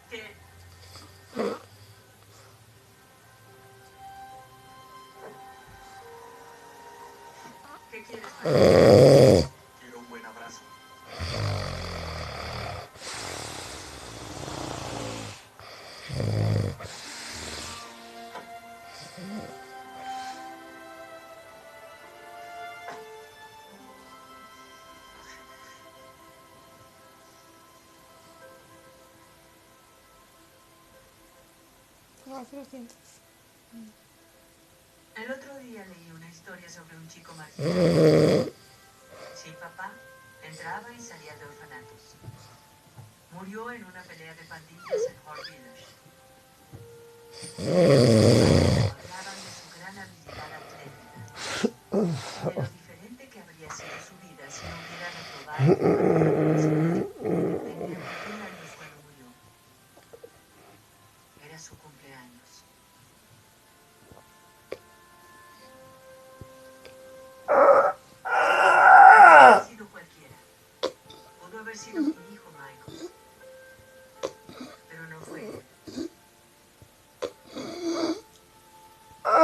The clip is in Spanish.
¿Qué? ¿Qué quieres, María? Quiero un buen abrazo. Lávate los dientes. El otro día leí una historia sobre un chico marginado. Sí, papá. Entraba y salía de orfanatos. Murió en una pelea de pandillas en Hart Village.